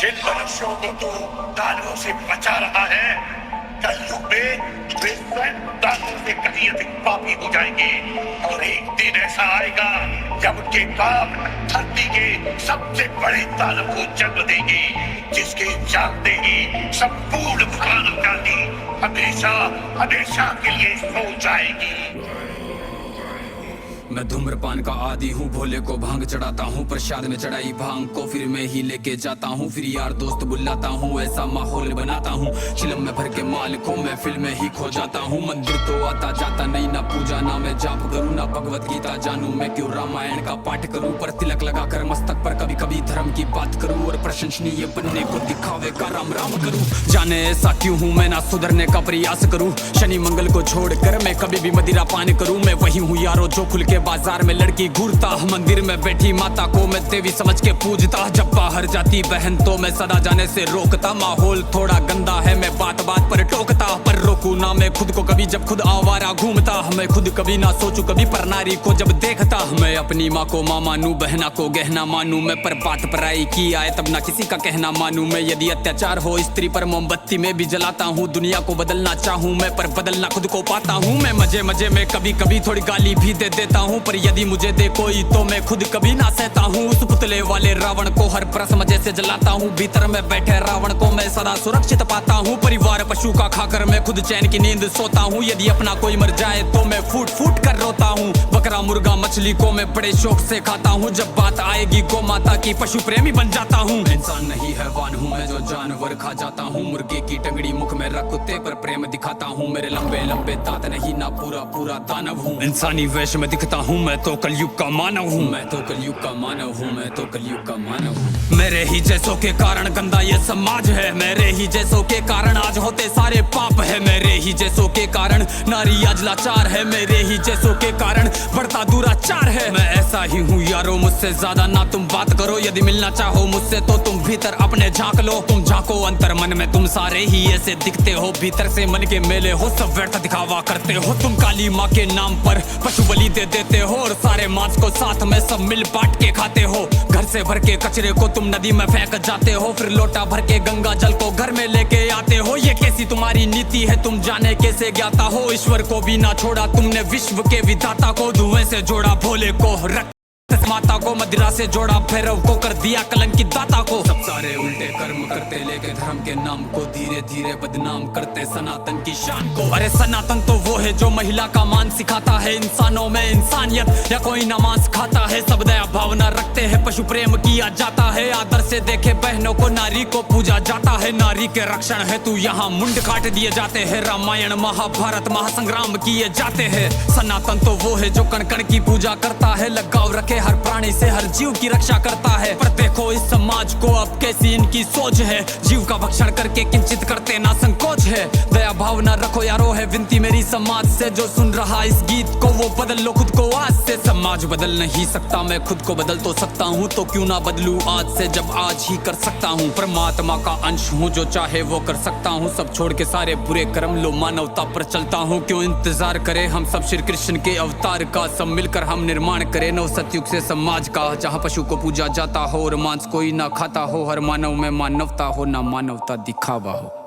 जिन मनुष्यों को तू दानवों से बचा रहा है, कलयुग में वे स्वयं दानवों से कहीं अधिक पापी हो जाएंगे। और एक दिन ऐसा आएगा जब उनके पाप धरती के सबसे बड़े दानव को जन्म देंगे, जिसके जानते ही संपूर्ण मानव जाति हमेशा हमेशा के लिए सो जाएगी। मैं धूम्रपान का आदी हूँ, भोले को भांग चढ़ाता हूँ, प्रसाद में चढ़ाई भांग को फिर मैं ही लेके जाता हूँ, फिर यार दोस्त बुलाता हूँ, ऐसा माहौल बनाता हूँ। चिलम में भर के माल को मैं फिल्म में ही खो जाता हूँ। मंदिर तो आता जाता नहीं, ना पूजा ना मैं जाप करूँ, ना भगवत गीता जानू, मैं क्यों रामायण का पाठ करूँ। पर तिलक लगा कर मस्तक पर कभी कभी धर्म की बात करूँ, और प्रशंसनीय बनने को दिखावे का राम राम करूँ। जाने ऐसा क्यों हूँ मैं, ना सुधरने का प्रयास करूँ। शनि मंगल को छोड़कर मैं कभी भी मदिरा पान करूँ। मैं वही हूँ यारो जो खुल के बाजार में लड़की घूरता, मंदिर में बैठी माता को मैं देवी समझ के पूजता। जब बाहर जाती बहन तो मैं सदा जाने से रोकता। माहौल थोड़ा गंदा है, मैं बात बात पर टोकता, पर रोकू ना मैं खुद को कभी जब खुद आवारा घूमता। मैं खुद कभी ना सोचू कभी पर नारी को जब देखता। मैं अपनी माँ को माँ मानू, बहना को गहना मानू, मैं पर बात पराई की आए तब ना किसी का कहना मानू। मैं यदि अत्याचार हो स्त्री पर मोमबत्ती में भी जलाता हूँ। दुनिया को बदलना चाहूँ मैं, पर बदलना खुद को पाता हूँ। मैं मजे मजे में कभी कभी थोड़ी गाली भी दे देता हूँ, पर यदि मुझे दे कोई तो मैं खुद कभी ना सहता हूँ। उस पुतले वाले रावण को हर परस मजे से जलाता हूँ। भीतर में बैठे रावण को मैं सदा सुरक्षित पाता हूँ। परिवार पशु का खाकर मैं खुद चैन की नींद सोता हूँ। यदि अपना कोई मर जाए तो मैं फूट फूट कर रोता हूँ। बकरा मुर्गा मछली को मैं बड़े शौक से खाता हूँ। जब बात आएगी गौ माता की पशु प्रेमी बन जाता हूँ। इंसान नहीं हैवान हूँ मैं जो जानवर खा जाता हूँ। मुर्गे की टंगड़ी मुख में रख कुत्ते पर प्रेम दिखाता हूँ। मेरे लंबे लंबे दांत नहीं ना पूरा पूरा दानव हूँ। इंसानी वेश में दिखता हूँ मैं तो कलयुग का मानव हूँ। मैं तो कलयुग का मानव हूँ, मैं तो कलयुग का मानव हूँ। मेरे ही जैसों के कारण गंदा ये समाज है। मेरे ही जैसों के कारण आज होते सारे पाप है। मेरे ही जैसों के कारण नारी आज लाचार है। मेरे ही जैसों के कारण बढ़ता दुराचार है। मैं ऐसा ही हूँ यारो, मुझसे ज्यादा ना तुम बात करो। यदि मिलना चाहो मुझसे तो तुम भीतर अपने झांक लो। तुम झांको अंतर मन में, तुम सारे ही ऐसे दिखते हो। भीतर से मन के मेले हो, सब व्यर्थ दिखावा करते हो। तुम काली माँ के नाम पर पशु बलि दे देते हो, और सारे मांस को साथ में सब मिल बांट के खाते हो। घर से भर के कचरे को तुम नदी में फेंक जाते हो, फिर लोटा भर के गंगा जल को घर में लेके आते हो। ये कैसी तुम्हारी नीति है, तुम जाने कैसे ज्ञाता हो। ईश्वर को भी ना छोड़ा तुमने, विश्व के विधाता को धुएं से जोड़ा, भोले को रख माता को मदिरा से जोड़ा, भैरव को कर दिया कलंकित दाता को। सब सारे उल्टे कर्म करते लेके धर्म के नाम को धीरे धीरे बदनाम करते सनातन की शान को। अरे सनातन तो वो है जो महिला का मान सिखाता है। इंसानों में इंसानियत या कोई नमाज खाता है। सब दया भावना रखते हैं, पशु प्रेम किया जाता है। आदर से देखे बहनों को, नारी को पूजा जाता है। नारी के रक्षण है तू यहाँ मुंड काट दिए जाते हैं। रामायण महाभारत महासंग्राम किए जाते हैं। सनातन तो वो है जो कण कण की पूजा करता है। लगाव रखे हर प्राणी से, हर जीव की रक्षा करता है। पर देखो इस समाज को अब कैसी इनकी सोच है। जीव का भक्षण करके किंचित करते ना संकोच है। दया भावना रखो यारो है विनती मेरी समाज से। जो सुन रहा इस गीत को वो बदल लो खुद को आज से। समाज बदल नहीं सकता, मैं खुद को बदल तो सकता हूँ, तो क्यों ना बदलूं आज से जब आज ही कर सकता हूँ। परमात्मा का अंश हूँ, जो चाहे वो कर सकता हूँ। सब छोड़ के सारे बुरे कर्म लो, मानवता पर चलता हूँ। क्यों इंतजार करे हम सब श्री कृष्ण के अवतार का। सब मिलकर हम निर्माण करें नव सतयुग से समाज का, जहाँ पशु को पूजा जाता हो और मांस कोई ना खाता हो। हर मानव में मानवता हो, ना मानवता दिखावा हो।